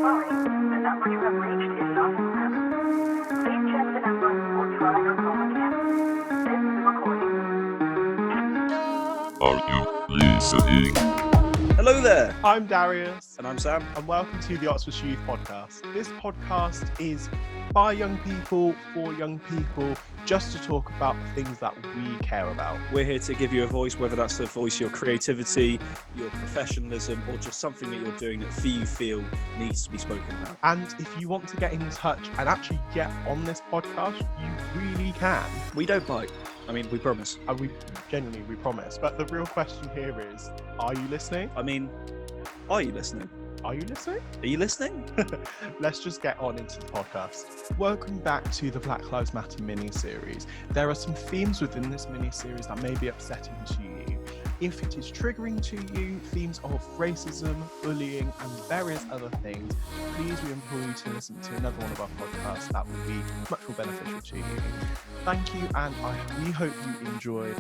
sorry, the number you have reached is not in service. Please check the number or try your call again. This is a recording. Are you listening? Hello there. I'm Darius. And I'm Sam. And welcome to the Oxford Youth Podcast. This podcast is by young people, for young people, just to talk about the things that we care about. We're here to give you a voice, whether that's the voice of your creativity, your professionalism, or just something that you're doing that you feel needs to be spoken about. And if you want to get in touch and actually get on this podcast, you really can. We don't bite. I mean, we promise. And we promise. But the real question here is, are you listening? I mean, are you listening? Are you listening? Are you listening? Let's just get on into the podcast. Welcome back to the Black Lives Matter mini-series. There are some themes within this mini-series that may be upsetting to you. If it is triggering to you, themes of racism, bullying, and various other things, please we implore you to listen to another one of our podcasts that will be much more beneficial to you. Thank you, and we hope you enjoy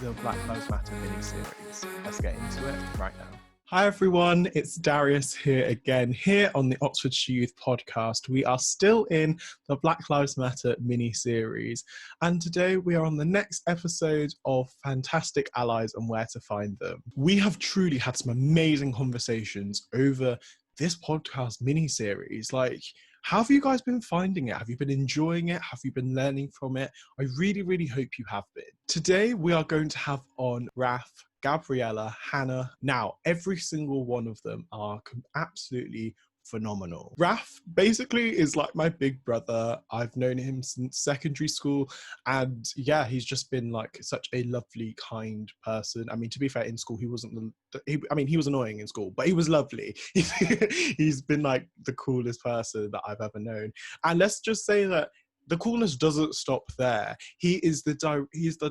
the Black Lives Matter mini-series. Let's get into it right now. Hi everyone, it's Darius here again, here on the Oxford Youth Podcast. We are still in the Black Lives Matter mini-series, and today we are on the next episode of Fantastic Allies and Where to Find Them. We have truly had some amazing conversations over this podcast mini-series. Like, how have you guys been finding it? Have you been enjoying it? Have you been learning from it? I really, really hope you have been. Today we are going to have on Raf, Gabriela, Hana. Now, every single one of them are absolutely phenomenal. Raf basically is like my big brother. I've known him since secondary school, and yeah, he's just been like such a lovely, kind person. I mean, to be fair, in school he wasn't he was annoying in school, but he was lovely. He's been like the coolest person that I've ever known. And let's just say that the coolness doesn't stop there. He is the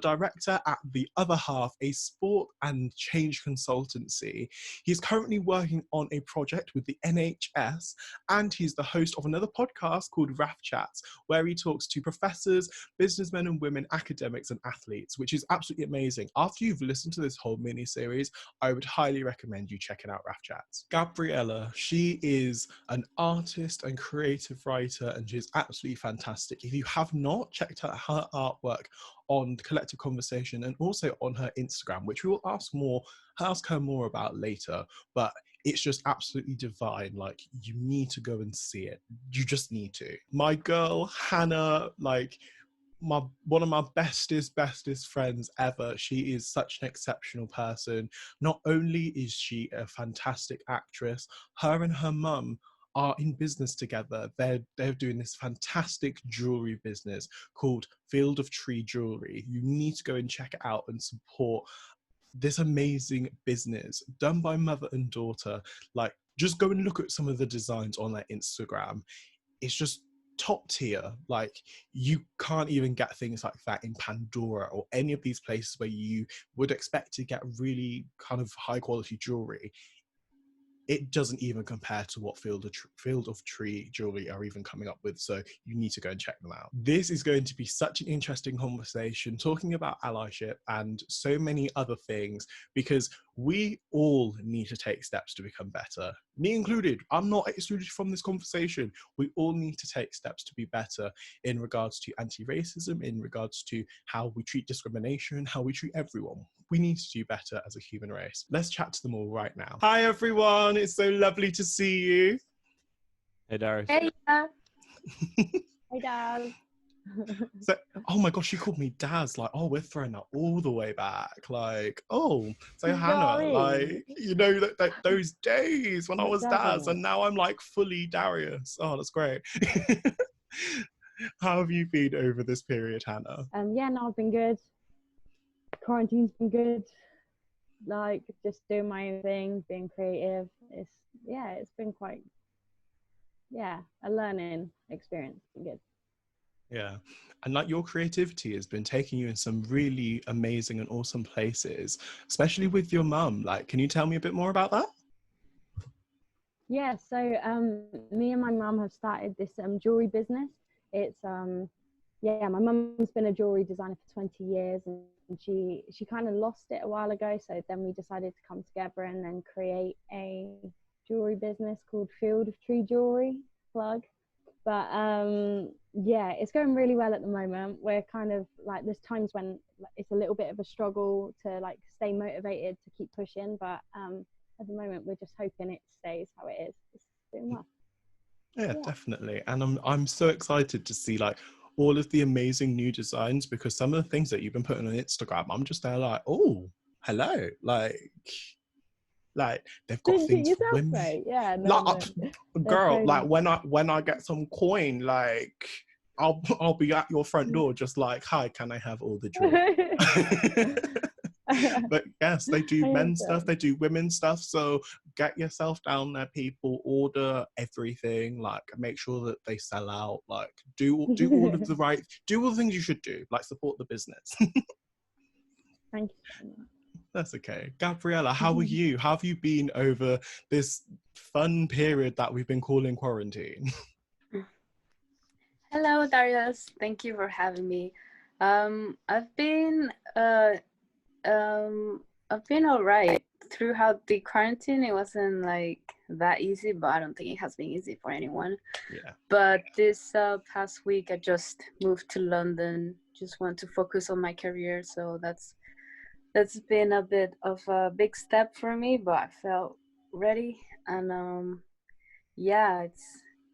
director at The Other Half, a sport and change consultancy. He's currently working on a project with the NHS, and he's the host of another podcast called Raf Chats, where he talks to professors, businessmen and women, academics and athletes, which is absolutely amazing. After you've listened to this whole mini-series, I would highly recommend you checking out Raf Chats. Gabriela, she is an artist and creative writer, and she's absolutely fantastic. If you have not checked out her artwork on Collective Conversation and also on her Instagram, which we will ask her more about later, but it's just absolutely divine. Like, you need to go and see it. You just need to. My girl, Hana, like, one of my bestest friends ever. She is such an exceptional person. Not only is she a fantastic actress, her and her mum are in business together. They're doing this fantastic jewelry business called Field of Tree Jewelry. You need to go and check it out and support this amazing business done by mother and daughter. Like, just go and look at some of the designs on their Instagram. It's just top tier. Like, you can't even get things like that in Pandora or any of these places where you would expect to get really kind of high quality jewelry. It doesn't even compare to what Field of Tree Jewelry are even coming up with, so you need to go and check them out. This is going to be such an interesting conversation, talking about allyship and so many other things, because we all need to take steps to become better. Me included. I'm not excluded from this conversation. We all need to take steps to be better in regards to anti-racism, in regards to how we treat discrimination, how we treat everyone. We need to do better as a human race. Let's chat to them all right now. Hi, everyone. It's so lovely to see you. Hey, Darius. Hey, hey, Dad. So, oh my gosh, she called me Daz. Like, oh, we're throwing that all the way back. Like, oh, so Hannah, Sorry. like, you know, that those days when I was Daz, Exactly. and now I'm like fully Darius. Oh, that's great. How have you been over this period, Hannah? Yeah, no, I've been good. Quarantine's been good. Like, just doing my own thing, being creative. It's been quite, a learning experience. It's been good. Yeah. And like, your creativity has been taking you in some really amazing and awesome places, especially with your mum. Like, can you tell me a bit more about that? Yeah, so me and my mum have started this jewelry business. It's my mum's been a jewelry designer for 20 years, and she kind of lost it a while ago, so then we decided to come together and then create a jewelry business called Field of Tree Jewelry, plug. But yeah, it's going really well at the moment. We're kind of like, there's times when it's a little bit of a struggle to like stay motivated to keep pushing, but at the moment we're just hoping it stays how it is. It's doing well. Yeah, definitely. And I'm so excited to see like all of the amazing new designs, because some of the things that you've been putting on Instagram, I'm just there like, oh, hello, like they've got Didn't treat things for yourself women. right? Yeah, no, Like, no. girl, They're like when I get some coin, like I'll be at your front door just like, hi, can I have all the jewelry? But yes, they do men's stuff, they do women's stuff. So get yourself down there, people. Order everything. Like, make sure that they sell out. Like, do all of do all the things you should do. Like, support the business. Thank you so much. That's okay. Gabriela, how are you? How have you been over this fun period that we've been calling quarantine? Hello, Darius. Thank you for having me. I've been all right throughout the quarantine. It wasn't like that easy, but I don't think it has been easy for anyone. Yeah. But this past week, I just moved to London. Just want to focus on my career, so that's been a bit of a big step for me. But I felt ready, and yeah,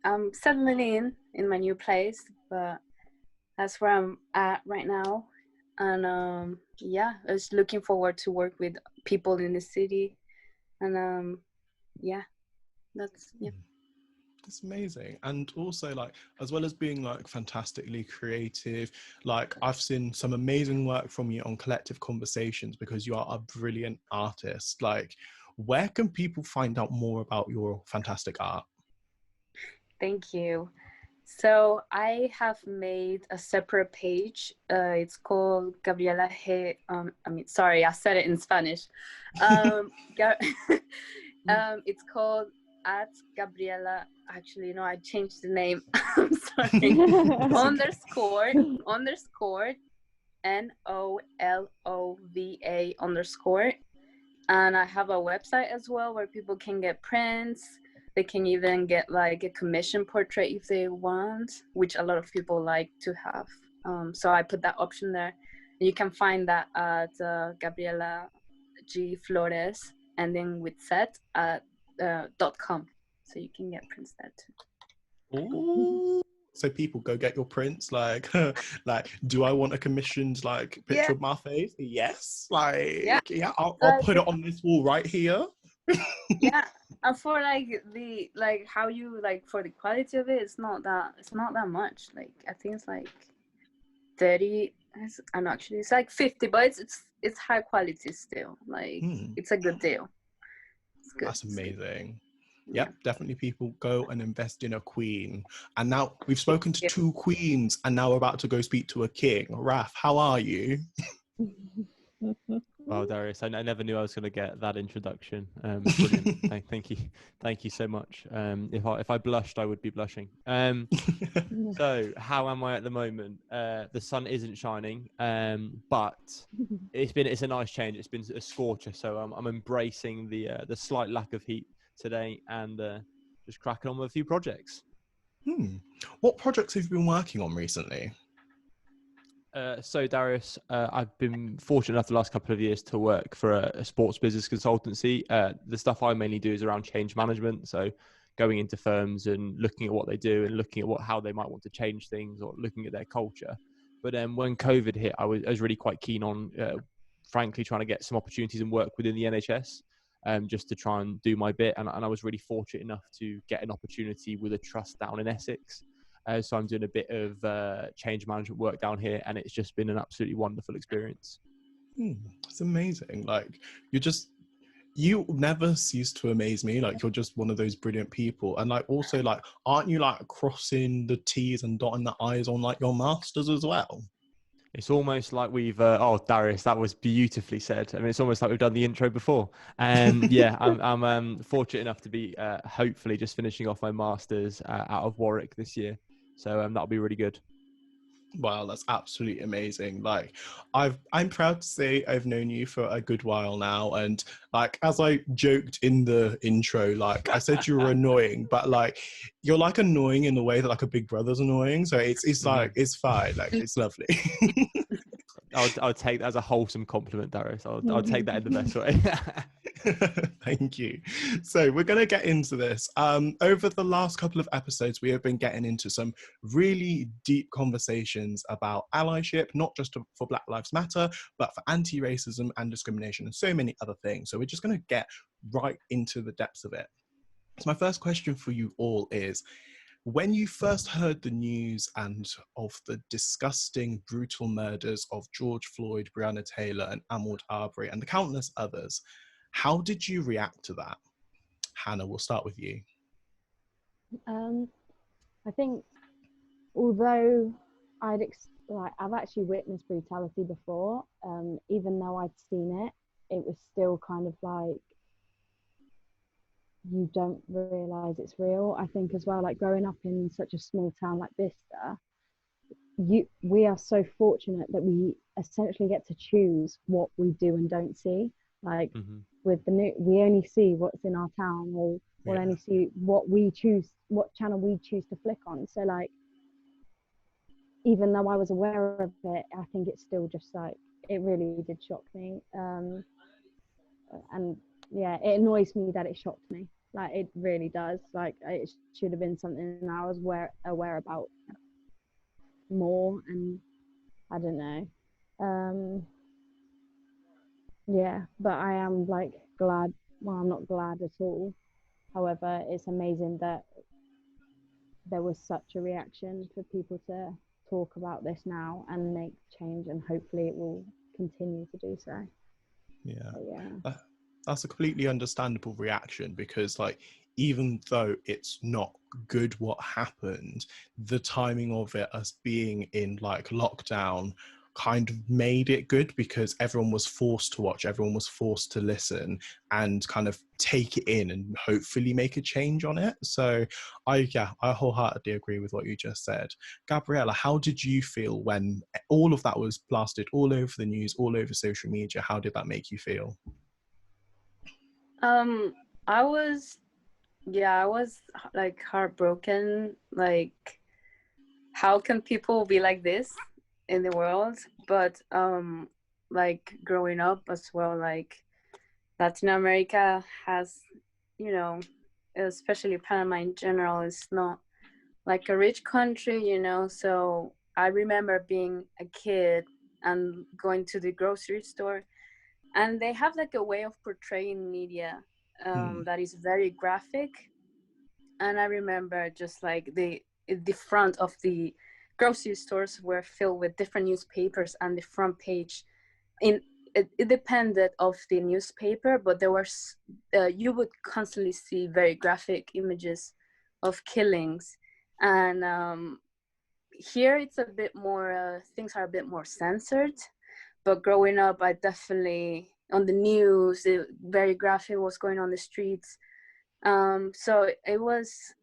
I'm settling in my new place, but that's where I'm at right now. And yeah, I was looking forward to work with people in the city, and yeah, that's That's amazing. And also, like, as well as being like fantastically creative, like I've seen some amazing work from you on Collective Conversations, because you are a brilliant artist. Like, where can people find out more about your fantastic art? Thank you. So I have made a separate page. It's called Gabriela sorry, I said it in Spanish. It's called at Gabriela. Actually, no, I changed the name. I'm sorry. underscore NOLOVA_. And I have a website as well where people can get prints. They can even get like a commission portrait if they want, which a lot of people like to have. So I put that option there. And you can find that at Gabriela G Flores, and then with set at .com. So you can get prints there too. Ooh. So people go get your prints. Like, like, do I want a commissioned like picture of my face? Yes. Like, yeah, I'll put it on this wall right here. Yeah, and for like how you like for the quality of it, it's not that much. Like I think it's like 30. And actually it's like 50, but it's high quality still. Like it's a good deal. It's good. That's amazing. Yep, definitely people go and invest in a queen. And now we've spoken to 2 queens, and now we're about to go speak to a king. Raf, how are you? Wow, Darius, I never knew I was going to get that introduction. Brilliant. Thank you so much. If I blushed, I would be blushing. So how am I at the moment? The sun isn't shining, but it's a nice change. It's been a scorcher, so I'm embracing the slight lack of heat today, and just cracking on with a few projects. What projects have you been working on recently? So Darius, I've been fortunate enough the last couple of years to work for a sports business consultancy. The stuff I mainly do is around change management. So going into firms and looking at what they do and looking at how they might want to change things, or looking at their culture. But when COVID hit, I was really quite keen on, frankly, trying to get some opportunities and work within the NHS, just to try and do my bit. And I was really fortunate enough to get an opportunity with a trust down in Essex. So I'm doing a bit of change management work down here, and it's just been an absolutely wonderful experience. It's amazing. Like, you never cease to amaze me. Like, you're just one of those brilliant people. And like, also, like, aren't you like crossing the T's and dotting the I's on like your masters as well? It's almost like we've Darius, that was beautifully said. I mean, it's almost like we've done the intro before. Yeah, I'm fortunate enough to be hopefully just finishing off my masters out of Warwick this year. So that'll be really good. Wow, that's absolutely amazing. Like, I'm proud to say I've known you for a good while now, and like as I joked in the intro, like I said you were annoying, but like you're like annoying in the way that like a big brother's annoying. So it's like it's fine, like it's lovely. I'll take that as a wholesome compliment, Darius. I'll take that in the best way. Thank you. So we're going to get into this. Over the last couple of episodes, we have been getting into some really deep conversations about allyship, not just for Black Lives Matter, but for anti-racism and discrimination and so many other things. So we're just going to get right into the depths of it. So my first question for you all is, when you first heard the news and of the disgusting, brutal murders of George Floyd, Breonna Taylor, and Ahmaud Arbery, and the countless others, how did you react to that? Hannah, we'll start with you. I think although I've actually witnessed brutality before, even though I'd seen it, it was still kind of like you don't realize it's real. I think as well, like growing up in such a small town like Bicester, we are so fortunate that we essentially get to choose what we do and don't see. Like with the new, we only see what's in our town, or we'll only see what we choose, what channel we choose to flick on. So like, even though I was aware of it, I think it's still just like, it really did shock me. And yeah, it annoys me that it shocked me. Like it really does. Like it should have been something I was aware about more, and I don't know. Yeah, but I am like glad. Well, I'm not glad at all. However, it's amazing that there was such a reaction for people to talk about this now and make change, and hopefully it will continue to do so. Yeah. So, yeah. That's a completely understandable reaction, because like even though it's not good what happened, the timing of it, us being in like lockdown, kind of made it good, because everyone was forced to watch, everyone was forced to listen and kind of take it in and hopefully make a change on it. So I wholeheartedly agree with what you just said. Gabriela, how did you feel when all of that was blasted all over the news, all over social media? How did that make you feel? I was like heartbroken. Like, how can people be like this in the world? But like growing up as well, like Latin America has, you know, especially Panama in general, is not like a rich country, you know. So I remember being a kid and going to the grocery store, and they have like a way of portraying media that is very graphic. And I remember just like the front of the grocery stores were filled with different newspapers, and the front page it depended of the newspaper, but there was you would constantly see very graphic images of killings. And here it's a bit more things are a bit more censored, but growing up I definitely, on the news, very graphic what's going on the streets. So it was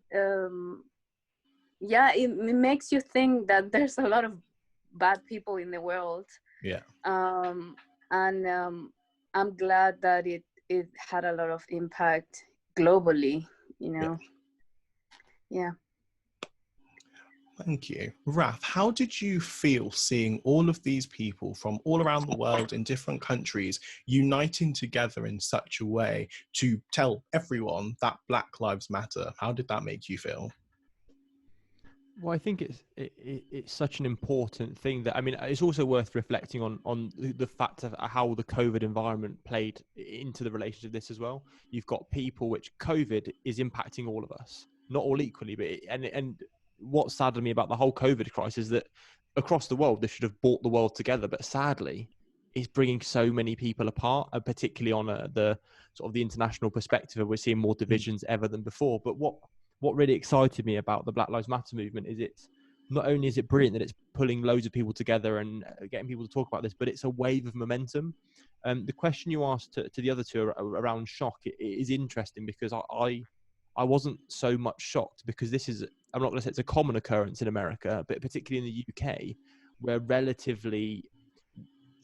it makes you think that there's a lot of bad people in the world. And I'm glad that it had a lot of impact globally, you know. Yeah. Thank you. Raf, how did you feel seeing all of these people from all around the world in different countries uniting together in such a way to tell everyone that Black Lives Matter? How did that make you feel? Well, I think it's such an important thing that, I mean, it's also worth reflecting on the fact of how the COVID environment played into the relationship of this as well. You've got people which COVID is impacting all of us, not all equally, but and what saddened me about the whole COVID crisis is that across the world, this should have brought the world together, but sadly, it's bringing so many people apart, and particularly on the sort of the international perspective, we're seeing more divisions ever than before. But what really excited me about the Black Lives Matter movement is it's not only is it brilliant that it's pulling loads of people together and getting people to talk about this, but it's a wave of momentum. The question you asked to the other two around shock, it is interesting, because I wasn't so much shocked, because this is, I'm not going to say it's a common occurrence in America, but particularly in the UK, we're relatively,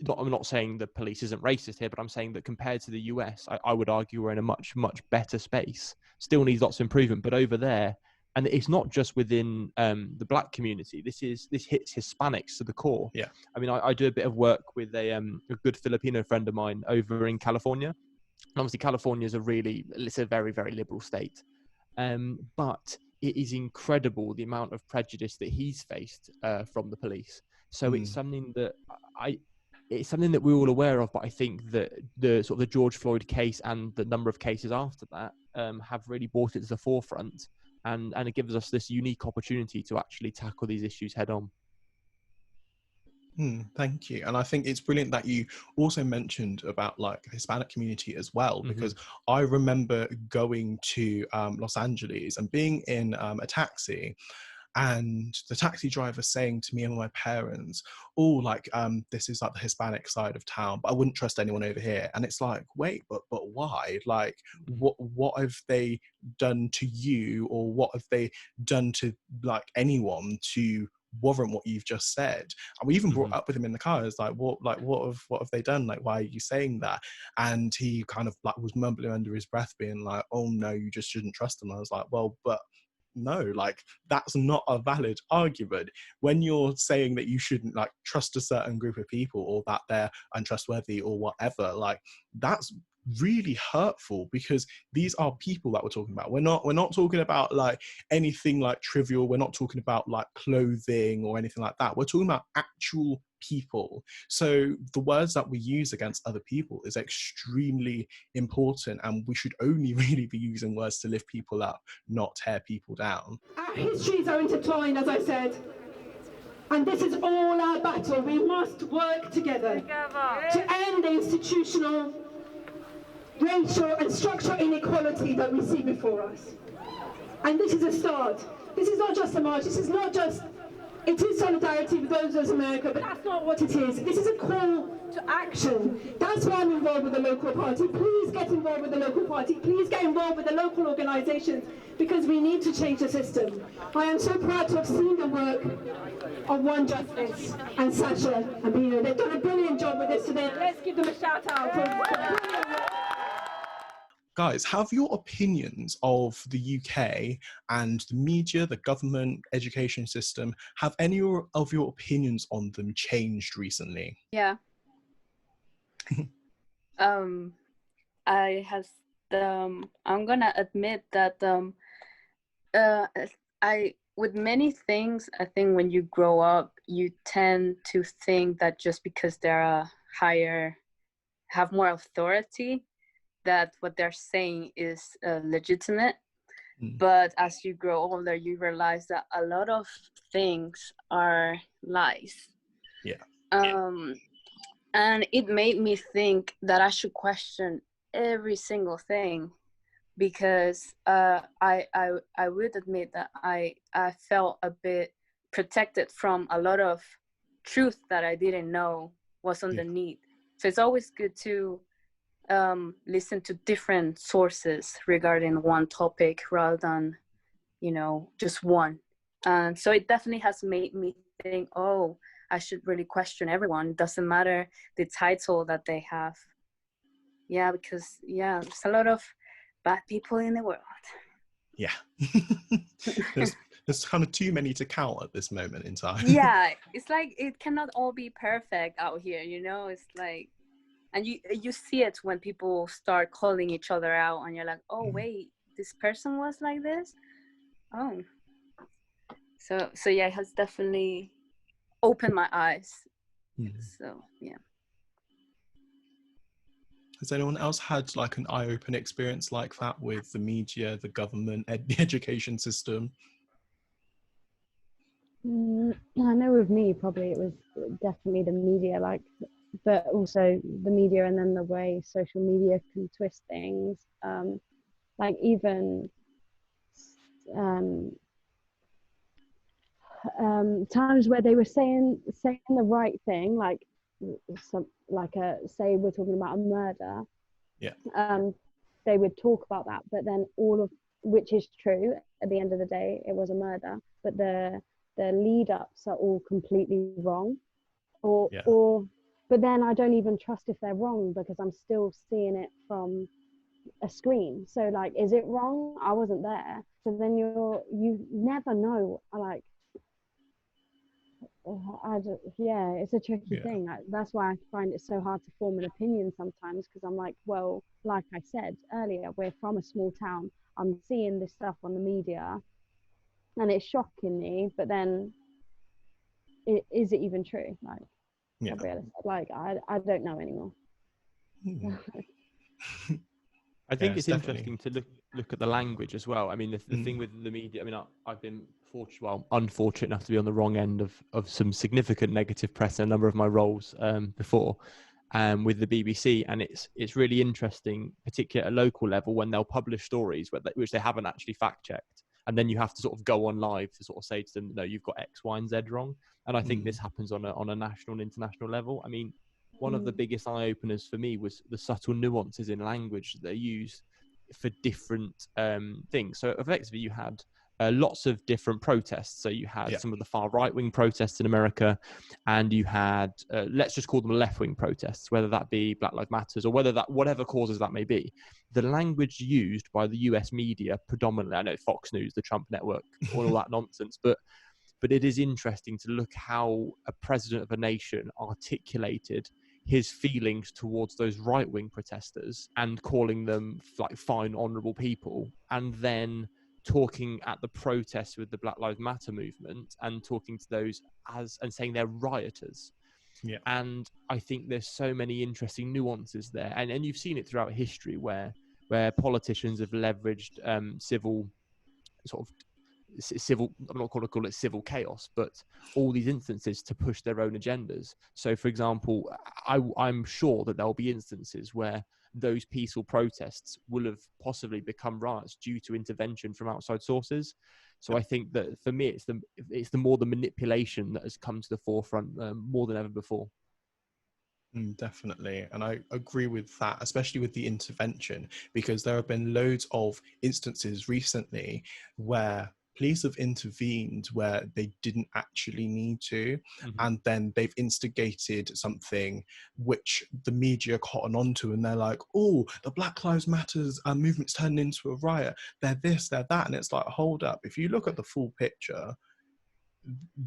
I'm not saying the police isn't racist here, but I'm saying that compared to the US, I would argue we're in a much, much better space. Still needs lots of improvement, but over there, and it's not just within the black community. This hits Hispanics to the core. Yeah. I mean, I do a bit of work with a good Filipino friend of mine over in California. And obviously, California is it's a very, very liberal state. But it is incredible the amount of prejudice that he's faced from the police. So it's something that we're all aware of, but I think that the sort of the George Floyd case and the number of cases after that have really brought it to the forefront, and it gives us this unique opportunity to actually tackle these issues head on. Thank you. And I think it's brilliant that you also mentioned about like the Hispanic community as well, because I remember going to Los Angeles and being in a taxi, and the taxi driver saying to me and my parents, oh, like, this is like the Hispanic side of town, but I wouldn't trust anyone over here. And it's like, wait, but why? Like, what have they done to you, or what have they done to like anyone to warrant what you've just said? And we even brought up with him in the car. It's like, what have they done? Like, why are you saying that? And he kind of like was mumbling under his breath, being like, oh no, you just shouldn't trust them. I was like, well, but no, like, that's not a valid argument. When you're saying that you shouldn't like trust a certain group of people, or that they're untrustworthy or whatever, like, that's really hurtful, because these are people that we're talking about. We're not talking about like anything like trivial. We're not talking about like clothing or anything like that. We're talking about actual people. So the words that we use against other people is extremely important, and we should only really be using words to lift people up, not tear people down. Our histories are intertwined, as I said, and this is all our battle. We must work together to end the institutional, racial and structural inequality that we see before us. And this is a start. This is not just a march. This is not just, it is solidarity with those of America, but that's not what it is. This is a call to action. That's why I'm involved with the local party. Please get involved with the local party. Please get involved with the local organizations, because we need to change the system. I am so proud to have seen the work of One Justice and Sasha and Bino. They've done a brilliant job with this today. Let's give them a shout out for brilliant work. Guys, have your opinions of the UK and the media, the government, education system, have any of your opinions on them changed recently? Yeah. I'm gonna admit that with many things, I think when you grow up, you tend to think that just because they're have more authority, that what they're saying is legitimate. But as you grow older, you realize that a lot of things are lies. And it made me think that I should question every single thing, because I would admit that I felt a bit protected from a lot of truth that I didn't know was underneath. So it's always good to listen to different sources regarding one topic rather than, just one. And so it definitely has made me think, oh, I should really question everyone. It doesn't matter the title that they have. Yeah, because there's a lot of bad people in the world. Yeah. There's kind of too many to count at this moment in time. Yeah, it's like it cannot all be perfect out here, It's like, and you see it when people start calling each other out, and you're like, oh wait, this person was like this. Oh, so yeah, it has definitely opened my eyes. So yeah. Has anyone else had like an eye-opening experience like that with the media, the government, the education system? I know with me, probably it was definitely the media, but also the media, and then the way social media can twist things. Even times where they were saying the right thing, say we're talking about a murder. They would talk about that, but then which is true, at the end of the day it was a murder, but the the lead ups are all completely wrong, or Yeah. but then I don't even trust if they're wrong because I'm still seeing it from a screen. So like, is it wrong? I wasn't there. So then you never know. Like, yeah, it's a tricky thing. That's why I find it so hard to form an opinion sometimes, because I'm like, well, like I said earlier, we're from a small town. I'm seeing this stuff on the media and it's shocking me, but then is it even true? Like Gabriela said, like I don't know anymore. I think it's it's interesting to look at the language as well. I mean, the thing with the media, I mean, I've been unfortunate enough to be on the wrong end of some significant negative press in a number of my roles before with the BBC. And it's really interesting, particularly at a local level, when they'll publish stories which they haven't actually fact checked. And then you have to sort of go on live to sort of say to them, no, you've got X, Y, and Z wrong. And I think this happens on a national and international level. I mean, one of the biggest eye openers for me was the subtle nuances in language that they use for different things. So effectively, you had lots of different protests. So you had some of the far right wing protests in America, and you had let's just call them left wing protests, whether that be Black Lives Matters or whatever causes that may be. The language used by the US media predominantly, I know Fox News, the Trump network, all that nonsense, but it is interesting to look how a president of a nation articulated his feelings towards those right-wing protesters and calling them like fine, honourable people, and then talking at the protests with the Black Lives Matter movement and talking to those and saying they're rioters. Yeah. And I think there's so many interesting nuances there, and you've seen it throughout history where politicians have leveraged civil I'm not going to call it civil chaos, but all these instances to push their own agendas. So, for example, I'm sure that there'll be instances where those peaceful protests will have possibly become riots due to intervention from outside sources. So I think that for me, it's the more the manipulation that has come to the forefront more than ever before. Definitely. And I agree with that, especially with the intervention, because there have been loads of instances recently where police have intervened where they didn't actually need to, and then they've instigated something which the media cotton onto, and they're like, oh, the Black Lives Matters movement's turned into a riot, they're this, they're that. And it's like, hold up, if you look at the full picture,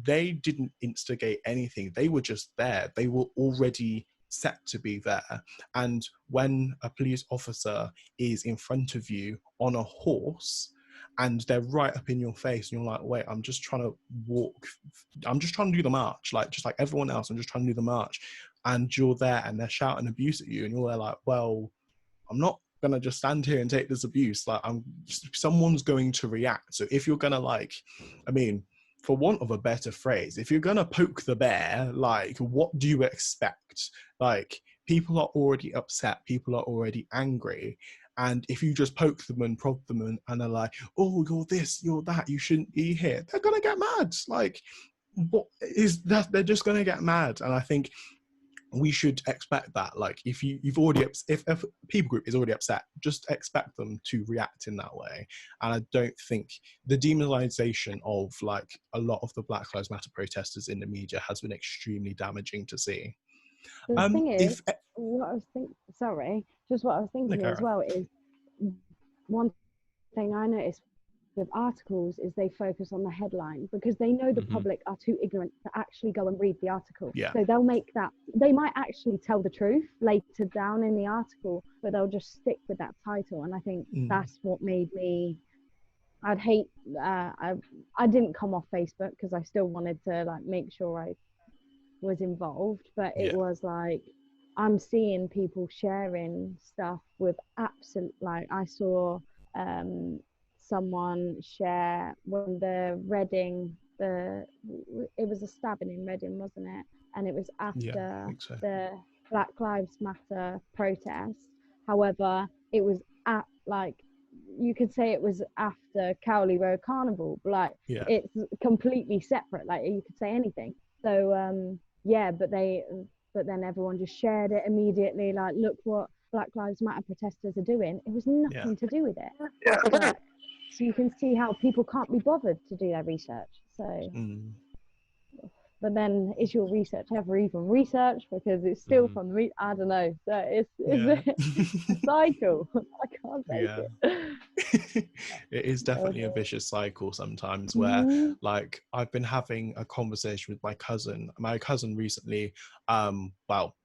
they didn't instigate anything. They were just there. They were already set to be there. And when a police officer is in front of you on a horse and they're right up in your face and you're like, wait, I'm just trying to do the march, like just like everyone else, I'm just trying to do the march, and you're there and they're shouting abuse at you, and you're there like, well, I'm not gonna just stand here and take this abuse. Like, someone's going to react. So if you're gonna, like, I mean, for want of a better phrase, if you're gonna poke the bear, like, what do you expect? Like, people are already upset, people are already angry, and if you just poke them and prod them and are like, oh, you're this, you're that, you shouldn't be here, they're gonna get mad. Like, what is that? They're just gonna get mad. And I think we should expect that. Like, if a people group is already upset, just expect them to react in that way. And I don't think the demonization of, like, a lot of the Black Lives Matter protesters in the media has been extremely damaging to see. The thing is, what I was thinking as well is, one thing I noticed with articles is they focus on the headline because they know the public are too ignorant to actually go and read the article. Yeah. So they might actually tell the truth later down in the article, but they'll just stick with that title. And I think that's what made me, I didn't come off Facebook because I still wanted to, like, make sure I was involved, but it was like, I'm seeing people sharing stuff with absolute, like, I saw someone share when it was a stabbing in Reading, wasn't it? And it was after the Black Lives Matter protest. However, it was you could say it was after Cowley Road Carnival, but like, it's completely separate. Like, you could say anything. So but then everyone just shared it immediately. Like, look what Black Lives Matter protesters are doing. It was nothing to do with it. you can see how people can't be bothered to do their research. So, but then is your research ever even research, because it's still from the I don't know. So it's a cycle. I can't take it. It is definitely a vicious cycle sometimes, where like I've been having a conversation with my cousin recently. Well,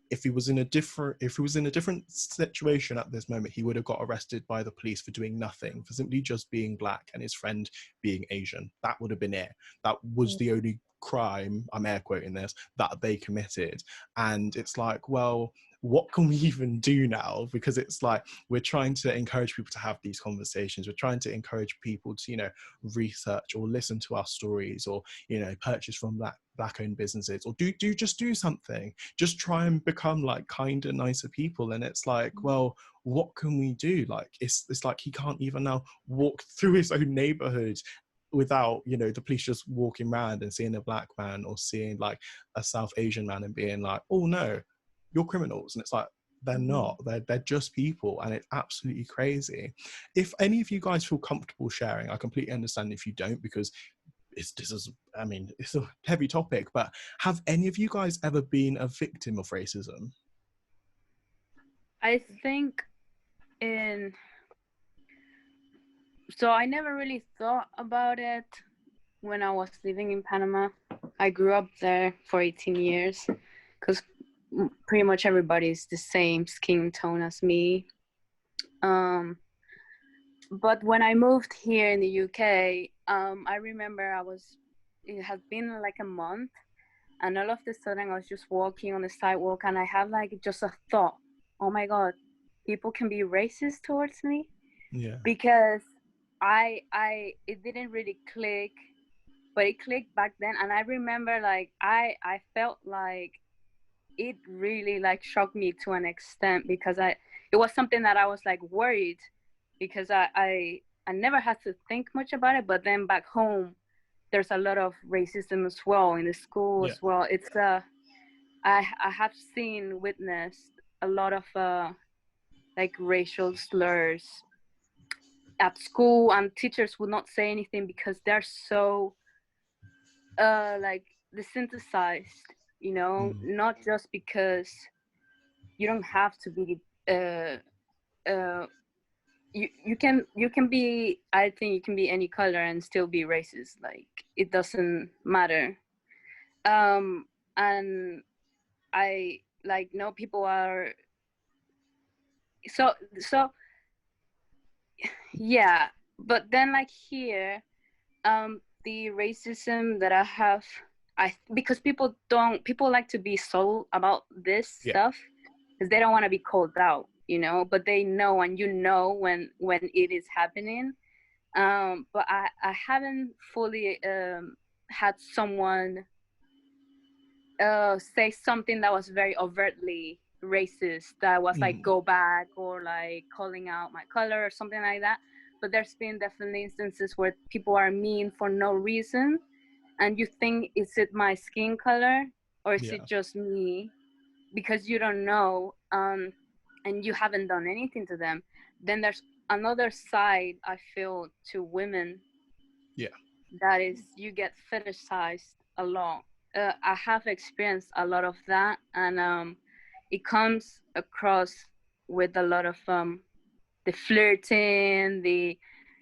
if he was in a different situation at this moment, he would have got arrested by the police for doing nothing, for simply just being black and his friend being Asian. That would have been it. That was the only crime, I'm air quoting this, that they committed. And it's like, well, what can we even do now? Because it's like, we're trying to encourage people to have these conversations. We're trying to encourage people to, you know, research or listen to our stories, or, you know, purchase from black owned businesses, or do something. Just try and become like kinder, nicer people. And it's like, well, what can we do? Like, it's like he can't even now walk through his own neighborhood without, you know, the police just walking around and seeing a black man or seeing like a South Asian man and being like, oh no, you're criminals. And it's like, they're not, they're just people. And it's absolutely crazy. If any of you guys feel comfortable sharing, I completely understand if you don't, because it's a heavy topic, but have any of you guys ever been a victim of racism? I think so I never really thought about it when I was living in Panama. I grew up there for 18 years because pretty much everybody's the same skin tone as me. But when I moved here in the UK, I remember it had been like a month, and all of a sudden I was just walking on the sidewalk and I had like just a thought, oh my God, people can be racist towards me? Yeah. Because it didn't really click, but it clicked back then. And I remember like I felt like it really like shocked me to an extent, because it was something that I was like worried, because I never had to think much about it. But then back home, there's a lot of racism as well in the school as well. It's I have witnessed a lot of like racial slurs at school, and teachers would not say anything because they're so like desensitized, you know, not just because you don't have to be you can be, I think you can be any color and still be racist. Like, it doesn't matter. And I like know people are so yeah. But then like here, the racism that I have, because people like to be so about this stuff because they don't want to be called out, you know, but they know, and you know when it is happening. But I haven't fully had someone say something that was very overtly racist, that was like go back, or like calling out my color or something like that. But there's been definitely instances where people are mean for no reason, and you think, is it my skin color or is it just me? Because you don't know, and you haven't done anything to them. Then there's another side, I feel, to women. That is, you get fetishized a lot. I have experienced a lot of that, and it comes across with a lot of the flirting,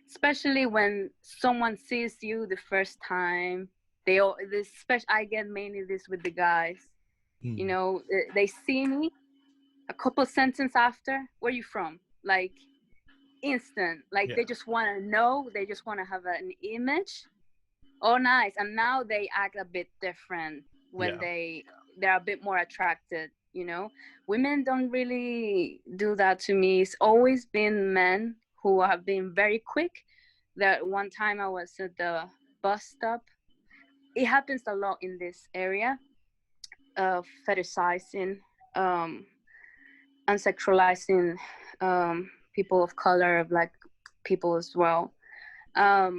especially when someone sees you the first time. I get mainly this with the guys. You know, they see me, a couple sentences after, where you from? Like, instant. Like, they just want to know. They just want to have an image. Oh, nice. And now they act a bit different when they're a bit more attracted, you know. Women don't really do that to me. It's always been men who have been very quick. That one time I was at the bus stop. It happens a lot in this area of fetishizing and sexualizing people of color, Black people as well. I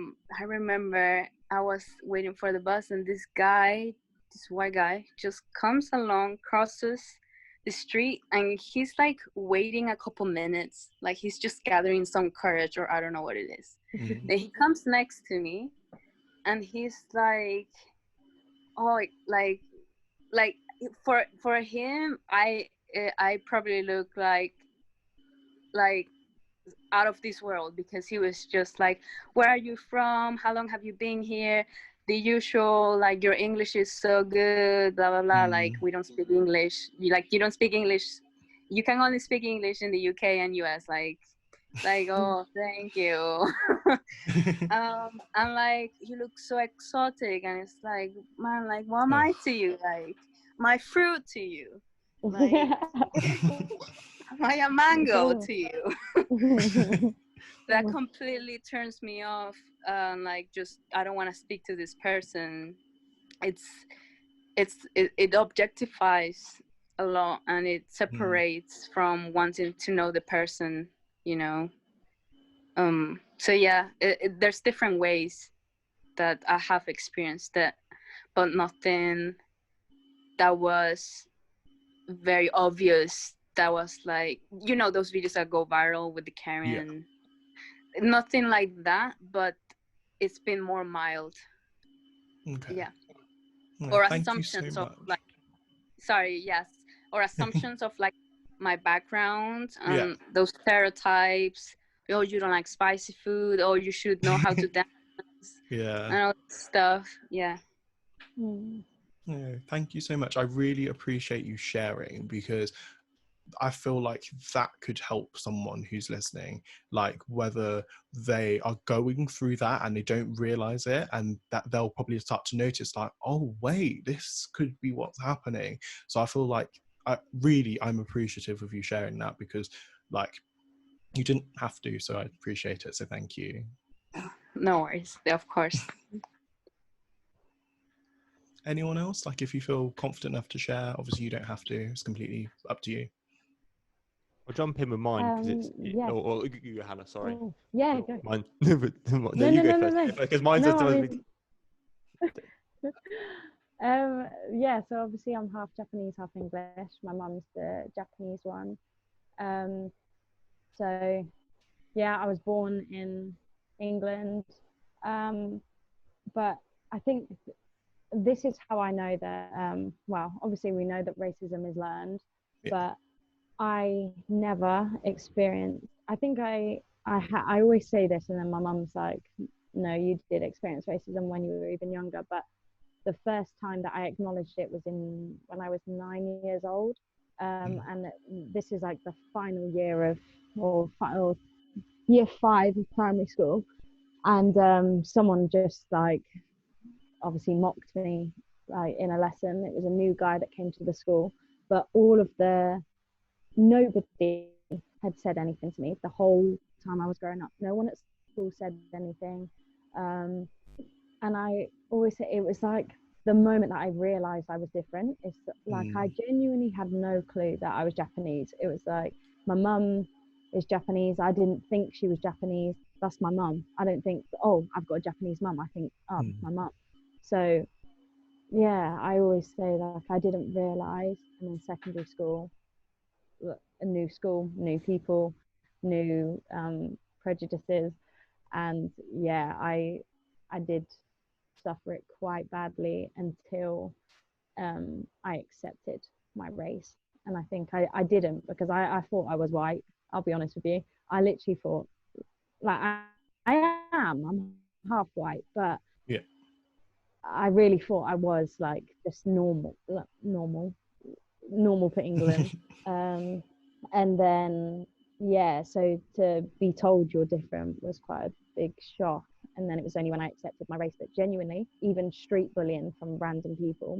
remember I was waiting for the bus, and this white guy just comes along, crosses the street, and he's like waiting a couple minutes, like he's just gathering some courage, or I don't know what it is. Then he comes next to me, and he's like, oh, like for him, I probably look like out of this world, because he was just like, where are you from, how long have you been here, the usual, like, your English is so good, blah blah blah, like, we don't speak English, you don't speak English, you can only speak English in the UK and US, like oh, thank you. And like, you look so exotic, and it's like, man, like, what am I to you, like, my fruit to you, like, am I a mango to you? That completely turns me off. Like, just, I don't want to speak to this person. It objectifies a lot, and it separates from wanting to know the person, you know. So yeah, there's different ways that I have experienced it, but nothing that was very obvious, that was like, you know, those videos that go viral with the Karen. Nothing like that, but it's been more mild. Okay. Yeah. No, Or thank you assumptions so of, much. like, sorry, yes, or assumptions of, like, my background, and those stereotypes. Oh, you don't like spicy food, or you should know how to dance, and all that stuff. Yeah. No, thank you so much. I really appreciate you sharing, because I feel like that could help someone who's listening, like, whether they are going through that and they don't realize it, and that they'll probably start to notice, like, oh wait, this could be what's happening. So I feel like I'm appreciative of you sharing that, because, like, you didn't have to, so I appreciate it. So thank you. No worries. Of course. Anyone else? Like, if you feel confident enough to share, obviously you don't have to. It's completely up to you. I'll jump in with mine, because it's yeah. or you, Hannah. Sorry. Yeah, go. Mine. No, you go first. Because mine's yeah, so obviously I'm half Japanese, half English. My mum's the Japanese one. So yeah, I was born in England. But I think this is how I know that, well, obviously we know that racism is learned, but I never experienced, I think I always say this, and then my mum's like, no, you did experience racism when you were even younger. But the first time that I acknowledged it was when I was 9 years old. And this is like the final year of, or year 5 of primary school. And someone just, like, obviously mocked me, like, in a lesson. It was a new guy that came to the school, but nobody had said anything to me the whole time I was growing up. No one at school said anything. And I always say it was like the moment that I realized I was different. It's like I genuinely had no clue that I was Japanese. It was like, my mum is Japanese. I didn't think she was Japanese. That's my mum. I don't think, oh, I've got a Japanese mum. I think, oh, my mum. So yeah, I always say, like, I didn't realize. And in secondary school, a new school, new people, new prejudices, and yeah, I did suffer it quite badly until I accepted my race. And I think I didn't, because I thought I was white. I'll be honest with you. I literally thought, like, I'm half white, but I really thought I was, like, just normal for England. And then yeah, so to be told you're different was quite a big shock. And then it was only when I accepted my race that genuinely, even street bullying from random people,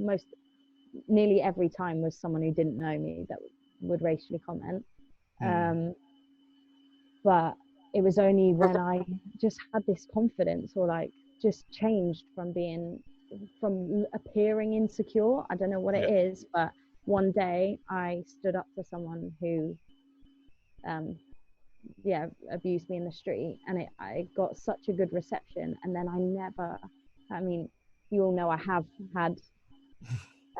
nearly every time was someone who didn't know me that would racially comment. But it was only when I just had this confidence, or like just changed from appearing insecure. I don't know what it is, but one day I stood up to someone who abused me in the street, and I got such a good reception. And then I mean, you all know I have had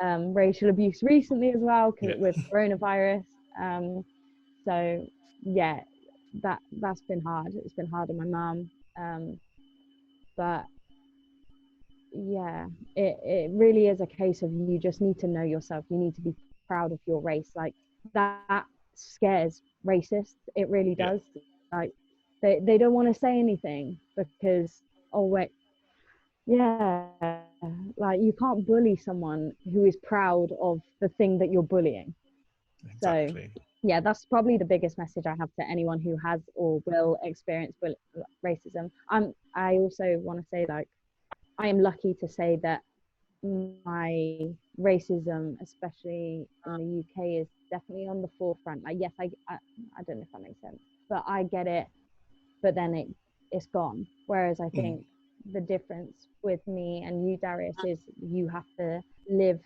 racial abuse recently as well, with coronavirus. So yeah, that's been hard. It's been hard on my mum. But yeah, it really is a case of you just need to know yourself. You need to be proud of your race. Like that scares racists. It really does. Like they don't want to say anything because, oh wait, yeah, like you can't bully someone who is proud of the thing that you're bullying. Exactly. So yeah, that's probably the biggest message I have to anyone who has or will experience racism. I also want to say, like, I am lucky to say that my racism, especially in the UK, is definitely on the forefront. Like, yes, I don't know if that makes sense, but I get it, but then it's gone. Whereas I think the difference with me and you, Darius, is you have to live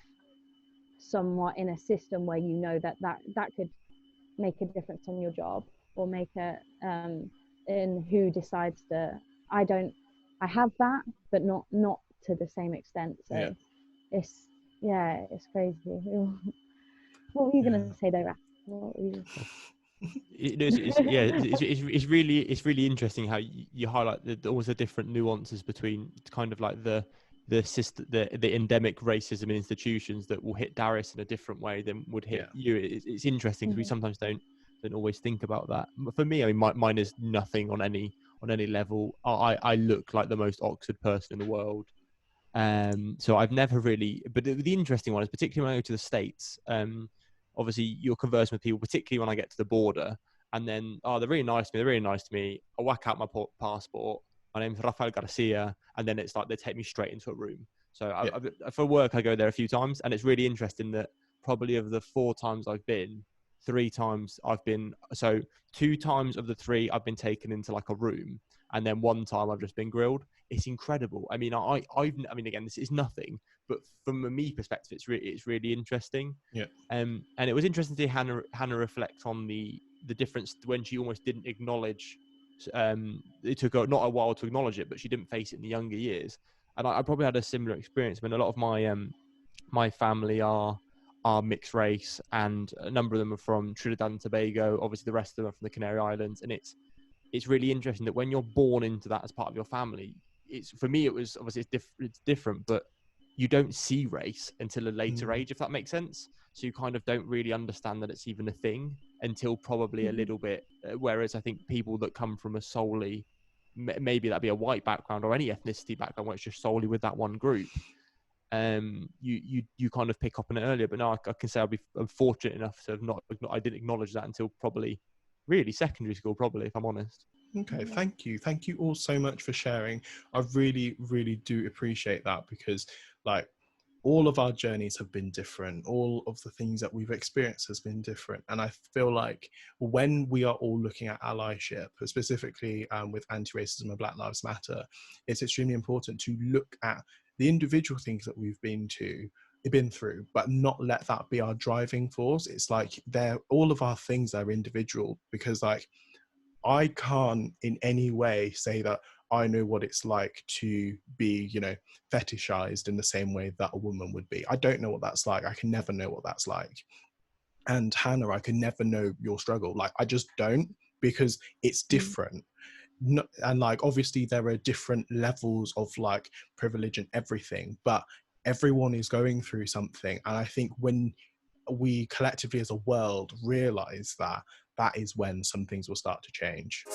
somewhat in a system where you know that could make a difference on your job, or make a in who decides to. I have that, but not to the same extent. So it's crazy. What were you gonna say there? It's really interesting how you highlight all the different nuances between kind of like the endemic racism in institutions that will hit Darius in a different way than would hit you. It's interesting because we sometimes don't always think about that. For me, I mean, mine is nothing on any level. I look like the most Oxford person in the world. So I've never really, but the interesting one is particularly when I go to the States, obviously you're conversing with people, particularly when I get to the border, and then, they're really nice to me. I whack out my passport. My name's Rafael Garcia. And then it's like, they take me straight into a room. So for work, I go there a few times, and it's really interesting that probably of the 4 times I've been, 3 times so 2 times of the 3 I've been taken into like a room, and then 1 time I've just been grilled. It's incredible. I mean, I mean, again, this is nothing, but from a me perspective, it's really interesting. Yeah. And it was interesting to see Hannah reflect on the difference when she almost didn't acknowledge. It took her not a while to acknowledge it, but she didn't face it in the younger years. And I probably had a similar experience. I mean, a lot of my family are mixed race, and a number of them are from Trinidad and Tobago. Obviously, the rest of them are from the Canary Islands, and it's really interesting that when you're born into that as part of your family, for me, it was obviously it's different, but you don't see race until a later age, if that makes sense. So you kind of don't really understand that it's even a thing until probably a little bit. Whereas I think people that come from a solely, maybe that'd be a white background or any ethnicity background where it's just solely with that one group, you kind of pick up on it earlier. But no, I can say I'm fortunate enough to have I didn't acknowledge that until probably really secondary school, probably, if I'm honest. Okay, thank you all so much for sharing. I really, really do appreciate that, because like all of our journeys have been different. All of the things that we've experienced has been different. And I feel like when we are all looking at allyship, specifically with anti-racism and Black Lives Matter, it's extremely important to look at the individual things that we've been through, but not let that be our driving force. It's like all of our things are individual, because like I can't in any way say that I know what it's like to be, fetishized in the same way that a woman would be. I don't know what that's like. I can never know what that's like. And Hannah, I can never know your struggle. Like, I just don't, because it's different. And like, obviously there are different levels of like privilege and everything, but everyone is going through something. And I think when we collectively as a world realize that is when some things will start to change.